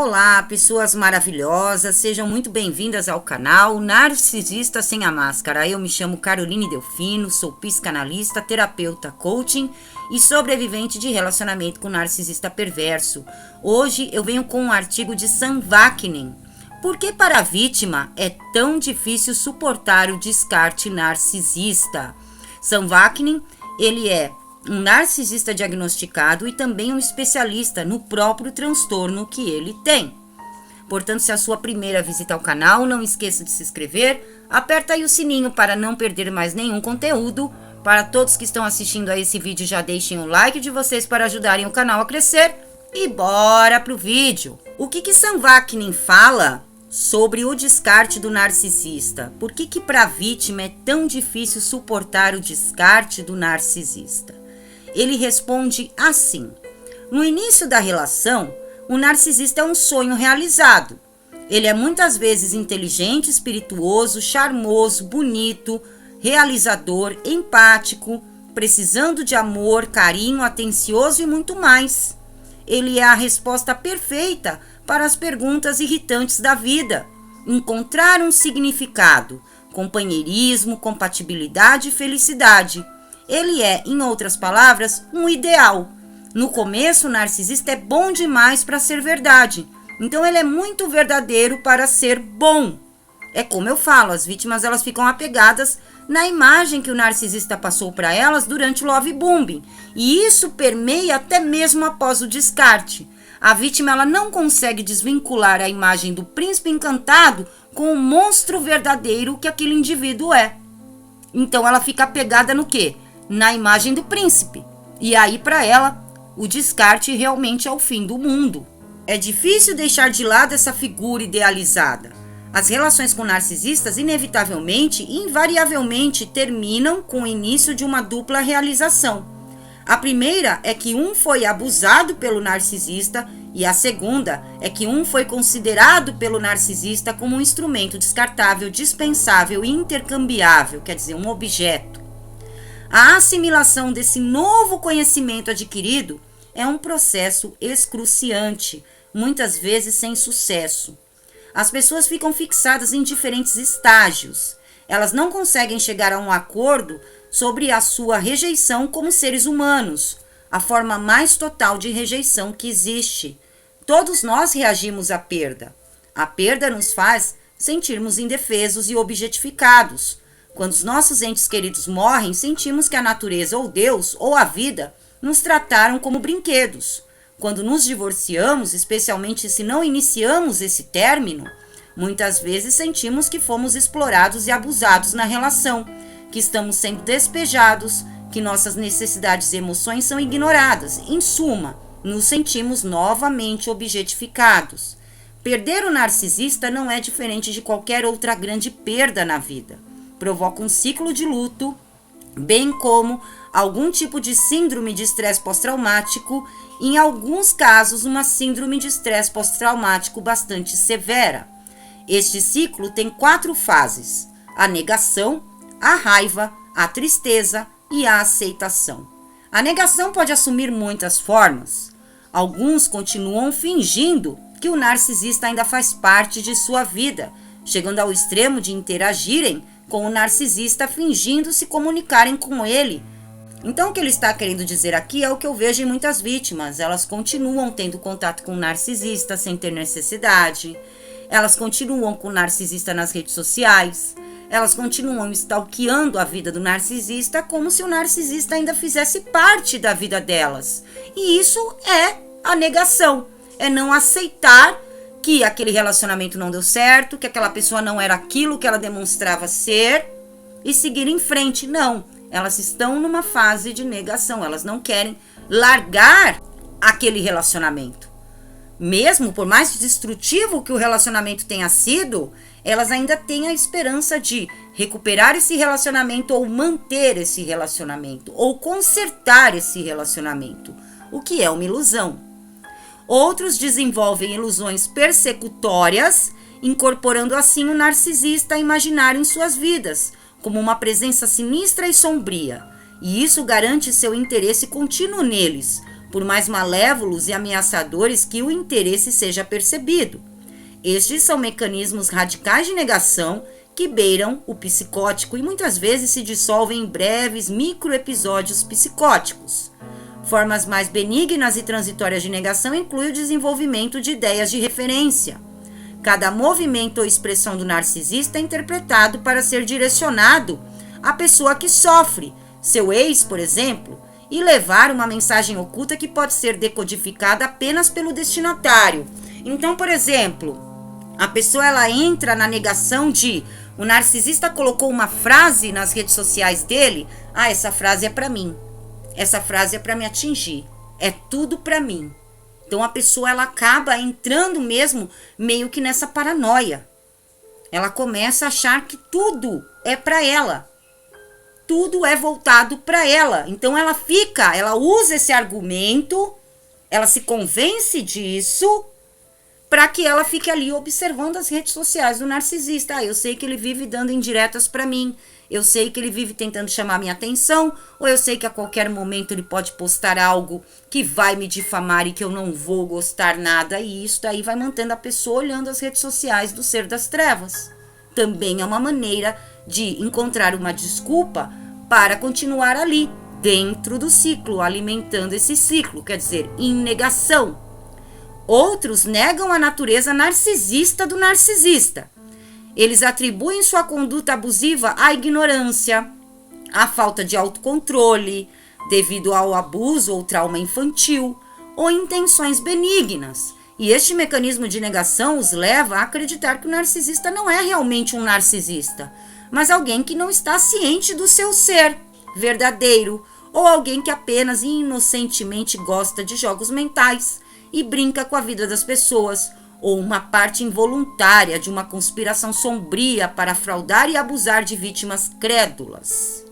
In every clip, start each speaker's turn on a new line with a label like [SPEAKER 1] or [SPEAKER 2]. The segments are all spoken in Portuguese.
[SPEAKER 1] Olá, pessoas maravilhosas, sejam muito bem-vindas ao canal Narcisista Sem a Máscara. Eu me chamo Caroline Delfino, sou psicanalista, terapeuta, coaching e sobrevivente de relacionamento com narcisista perverso. Hoje eu venho com um artigo de Sam Vaknin. Por que para a vítima é tão difícil suportar o descarte narcisista? Sam Vaknin, ele é um narcisista diagnosticado e também um especialista no próprio transtorno que ele tem. Portanto, se é a sua primeira visita ao canal, não esqueça de se inscrever, aperta aí o sininho para não perder mais nenhum conteúdo. Para todos que estão assistindo a esse vídeo, já deixem o like de vocês para ajudarem o canal a crescer. E bora pro vídeo! O que Sam Vaknin fala sobre o descarte do narcisista? Por que para a vítima é tão difícil suportar o descarte do narcisista? Ele responde assim: no início da relação, o narcisista é um sonho realizado. Ele é muitas vezes inteligente, espirituoso, charmoso, bonito, realizador, empático, precisando de amor, carinho, atencioso e muito mais. Ele é a resposta perfeita para as perguntas irritantes da vida. Encontrar um significado, companheirismo, compatibilidade e felicidade. Ele é, em outras palavras, um ideal. No começo, o narcisista é bom demais para ser verdade. Então, ele é muito verdadeiro para ser bom. É como eu falo, as vítimas elas ficam apegadas na imagem que o narcisista passou para elas durante o love bombing. E isso permeia até mesmo após o descarte. A vítima ela não consegue desvincular a imagem do príncipe encantado com o monstro verdadeiro que aquele indivíduo é. Então, ela fica apegada no quê? Na imagem do príncipe. E aí, para ela, o descarte realmente é o fim do mundo. É difícil deixar de lado essa figura idealizada. As relações com narcisistas, inevitavelmente e invariavelmente, terminam com o início de uma dupla realização. A primeira é que um foi abusado pelo narcisista e a segunda é que um foi considerado pelo narcisista como um instrumento descartável, dispensável e intercambiável, quer dizer, um objeto. A assimilação desse novo conhecimento adquirido é um processo excruciante, muitas vezes sem sucesso. As pessoas ficam fixadas em diferentes estágios. Elas não conseguem chegar a um acordo sobre a sua rejeição como seres humanos, a forma mais total de rejeição que existe. Todos nós reagimos à perda. A perda nos faz sentirmos indefesos e objetificados. Quando os nossos entes queridos morrem, sentimos que a natureza ou Deus ou a vida nos trataram como brinquedos. Quando nos divorciamos, especialmente se não iniciamos esse término, muitas vezes sentimos que fomos explorados e abusados na relação, que estamos sendo despejados, que nossas necessidades e emoções são ignoradas. Em suma, nos sentimos novamente objetificados. Perder o narcisista não é diferente de qualquer outra grande perda na vida. Provoca um ciclo de luto, bem como algum tipo de síndrome de estresse pós-traumático, em alguns casos uma síndrome de estresse pós-traumático bastante severa. Este ciclo tem 4 fases: a negação, a raiva, a tristeza e a aceitação. A negação pode assumir muitas formas. Alguns continuam fingindo que o narcisista ainda faz parte de sua vida, chegando ao extremo de interagirem com o narcisista fingindo se comunicarem com ele. Então o que ele está querendo dizer aqui é o que eu vejo em muitas vítimas. Elas continuam tendo contato com o narcisista sem ter necessidade. Elas continuam com o narcisista nas redes sociais. Elas continuam stalkeando a vida do narcisista como se o narcisista ainda fizesse parte da vida delas. E isso é a negação. É não aceitar que aquele relacionamento não deu certo, que aquela pessoa não era aquilo que ela demonstrava ser e seguir em frente. Não, elas estão numa fase de negação, elas não querem largar aquele relacionamento. Mesmo por mais destrutivo que o relacionamento tenha sido, elas ainda têm a esperança de recuperar esse relacionamento ou manter esse relacionamento ou consertar esse relacionamento, o que é uma ilusão. Outros desenvolvem ilusões persecutórias, incorporando assim o narcisista imaginário em suas vidas, como uma presença sinistra e sombria. E isso garante seu interesse contínuo neles, por mais malévolos e ameaçadores que o interesse seja percebido. Estes são mecanismos radicais de negação que beiram o psicótico e muitas vezes se dissolvem em breves microepisódios psicóticos. Formas mais benignas e transitórias de negação incluem o desenvolvimento de ideias de referência. Cada movimento ou expressão do narcisista é interpretado para ser direcionado à pessoa que sofre, seu ex, por exemplo, e levar uma mensagem oculta que pode ser decodificada apenas pelo destinatário. Então, por exemplo, a pessoa ela entra na negação de o narcisista colocou uma frase nas redes sociais dele, essa frase é para mim, essa frase é para me atingir, é tudo para mim. Então a pessoa ela acaba entrando mesmo meio que nessa paranoia. Ela começa a achar que tudo é para ela. Tudo é voltado para ela. Então ela usa esse argumento, ela se convence disso para que ela fique ali observando as redes sociais do narcisista. Eu sei que ele vive dando indiretas para mim, eu sei que ele vive tentando chamar minha atenção, ou eu sei que a qualquer momento ele pode postar algo que vai me difamar e que eu não vou gostar nada, e isso daí vai mantendo a pessoa olhando as redes sociais do ser das trevas. Também é uma maneira de encontrar uma desculpa para continuar ali, dentro do ciclo, alimentando esse ciclo, quer dizer, em negação. Outros negam a natureza narcisista do narcisista. Eles atribuem sua conduta abusiva à ignorância, à falta de autocontrole, devido ao abuso ou trauma infantil, ou intenções benignas. E este mecanismo de negação os leva a acreditar que o narcisista não é realmente um narcisista, mas alguém que não está ciente do seu ser verdadeiro, ou alguém que apenas inocentemente gosta de jogos mentais e brinca com a vida das pessoas, ou uma parte involuntária de uma conspiração sombria para fraudar e abusar de vítimas crédulas.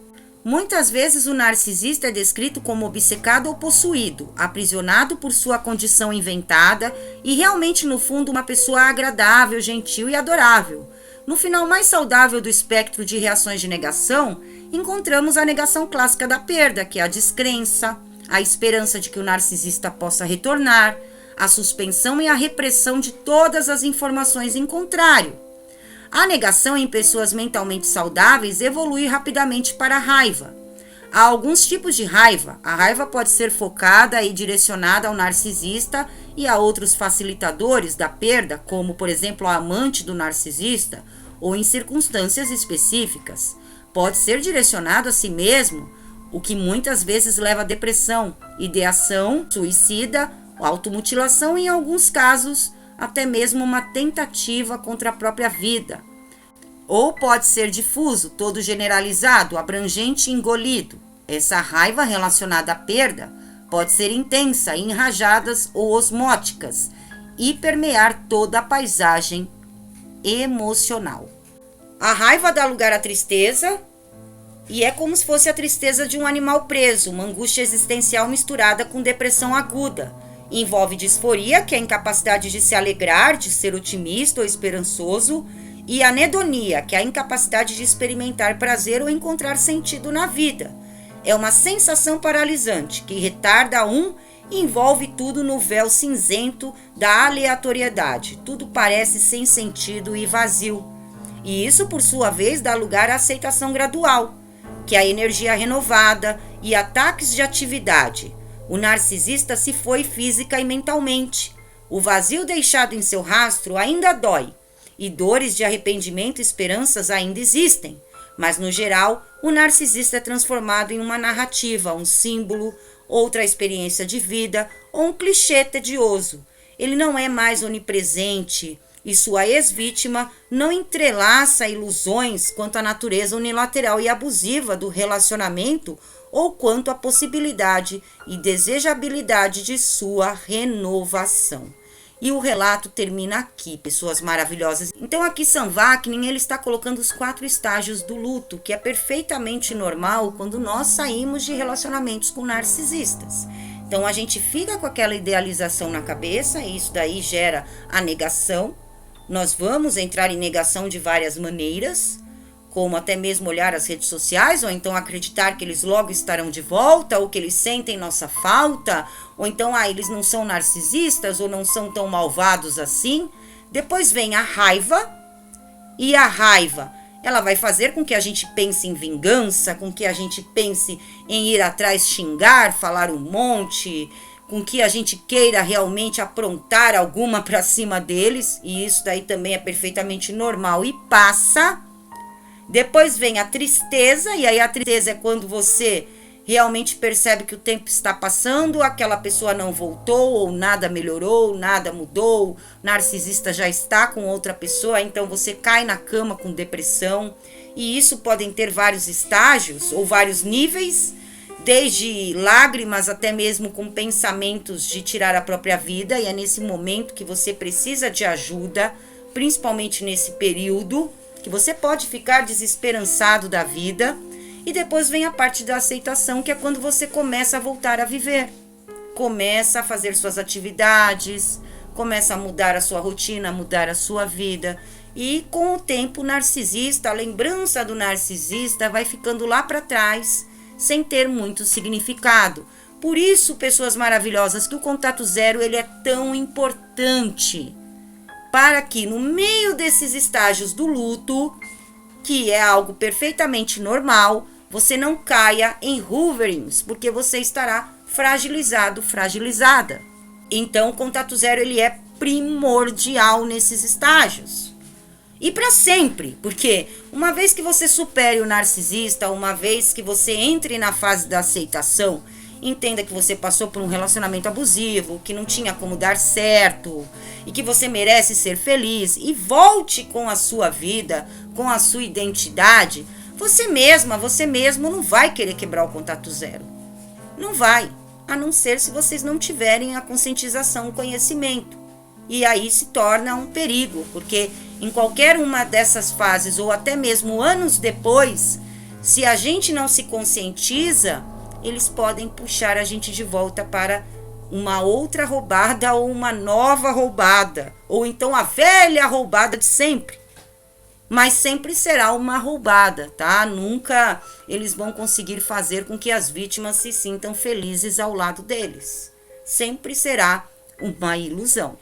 [SPEAKER 1] Muitas vezes o narcisista é descrito como obcecado ou possuído, aprisionado por sua condição inventada e realmente no fundo uma pessoa agradável, gentil e adorável. No final mais saudável do espectro de reações de negação, encontramos a negação clássica da perda, que é a descrença, a esperança de que o narcisista possa retornar, a suspensão e a repressão de todas as informações em contrário. A negação em pessoas mentalmente saudáveis evolui rapidamente para a raiva. Há alguns tipos de raiva. A raiva pode ser focada e direcionada ao narcisista e a outros facilitadores da perda, como, por exemplo, a amante do narcisista, ou em circunstâncias específicas. Pode ser direcionado a si mesmo, o que muitas vezes leva à depressão, ideação suicida, automutilação e, em alguns casos, até mesmo uma tentativa contra a própria vida. Ou pode ser difuso, todo generalizado, abrangente e engolido. Essa raiva relacionada à perda pode ser intensa, em rajadas ou osmóticas, e permear toda a paisagem emocional. A raiva dá lugar à tristeza, e é como se fosse a tristeza de um animal preso, uma angústia existencial misturada com depressão aguda. Envolve disforia, que é a incapacidade de se alegrar, de ser otimista ou esperançoso, e anedonia, que é a incapacidade de experimentar prazer ou encontrar sentido na vida. É uma sensação paralisante, que retarda e envolve tudo no véu cinzento da aleatoriedade. Tudo parece sem sentido e vazio. E isso, por sua vez, dá lugar à aceitação gradual, que é a energia renovada e ataques de atividade. O narcisista se foi física e mentalmente. O vazio deixado em seu rastro ainda dói, e dores de arrependimento e esperanças ainda existem. Mas, no geral, o narcisista é transformado em uma narrativa, um símbolo, outra experiência de vida ou um clichê tedioso. Ele não é mais onipresente e sua ex-vítima não entrelaça ilusões quanto à natureza unilateral e abusiva do relacionamento ou quanto à possibilidade e desejabilidade de sua renovação. E o relato termina aqui, pessoas maravilhosas. Então aqui Sam Vaknin, ele está colocando os 4 estágios do luto, que é perfeitamente normal quando nós saímos de relacionamentos com narcisistas. Então a gente fica com aquela idealização na cabeça, e isso daí gera a negação. Nós vamos entrar em negação de várias maneiras, como até mesmo olhar as redes sociais, ou então acreditar que eles logo estarão de volta, ou que eles sentem nossa falta, ou então, eles não são narcisistas, ou não são tão malvados assim. Depois vem a raiva, e a raiva, ela vai fazer com que a gente pense em vingança, com que a gente pense em ir atrás, xingar, falar um monte, com que a gente queira realmente aprontar alguma para cima deles, e isso daí também é perfeitamente normal e passa. Depois vem a tristeza, e aí a tristeza é quando você realmente percebe que o tempo está passando, aquela pessoa não voltou, ou nada melhorou, nada mudou, o narcisista já está com outra pessoa, então você cai na cama com depressão, e isso podem ter vários estágios, ou vários níveis, desde lágrimas até mesmo com pensamentos de tirar a própria vida, e é nesse momento que você precisa de ajuda, principalmente nesse período, que você pode ficar desesperançado da vida. E depois vem a parte da aceitação, que é quando você começa a voltar a viver. Começa a fazer suas atividades, começa a mudar a sua rotina, a mudar a sua vida. E com o tempo o narcisista, a lembrança do narcisista vai ficando lá para trás, sem ter muito significado. Por isso, pessoas maravilhosas, que o contato zero ele é tão importante. Para que no meio desses estágios do luto, que é algo perfeitamente normal, você não caia em hoverings, porque você estará fragilizado, fragilizada. Então, o contato zero ele é primordial nesses estágios. E para sempre, porque uma vez que você supere o narcisista, uma vez que você entre na fase da aceitação, entenda que você passou por um relacionamento abusivo, que não tinha como dar certo, e que você merece ser feliz, e volte com a sua vida, com a sua identidade, você mesma, você mesmo não vai querer quebrar o contato zero. Não vai, a não ser se vocês não tiverem a conscientização, o conhecimento. E aí se torna um perigo, porque em qualquer uma dessas fases, ou até mesmo anos depois, se a gente não se conscientiza, eles podem puxar a gente de volta para uma outra roubada ou uma nova roubada, ou então a velha roubada de sempre. Mas sempre será uma roubada, tá? Nunca eles vão conseguir fazer com que as vítimas se sintam felizes ao lado deles. Sempre será uma ilusão.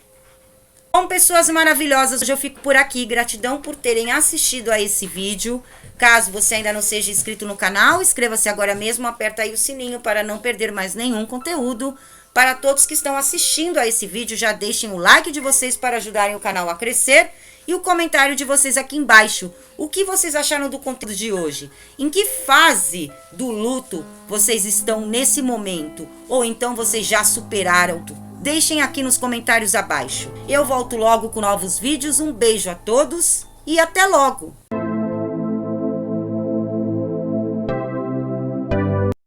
[SPEAKER 1] Bom, pessoas maravilhosas, hoje eu fico por aqui. Gratidão por terem assistido a esse vídeo. Caso você ainda não seja inscrito no canal, inscreva-se agora mesmo, aperta aí o sininho para não perder mais nenhum conteúdo. Para todos que estão assistindo a esse vídeo, já deixem o like de vocês para ajudarem o canal a crescer e o comentário de vocês aqui embaixo. O que vocês acharam do conteúdo de hoje? Em que fase do luto vocês estão nesse momento? Ou então vocês já superaram? Deixem aqui nos comentários abaixo. Eu volto logo com novos vídeos. Um beijo a todos e até logo!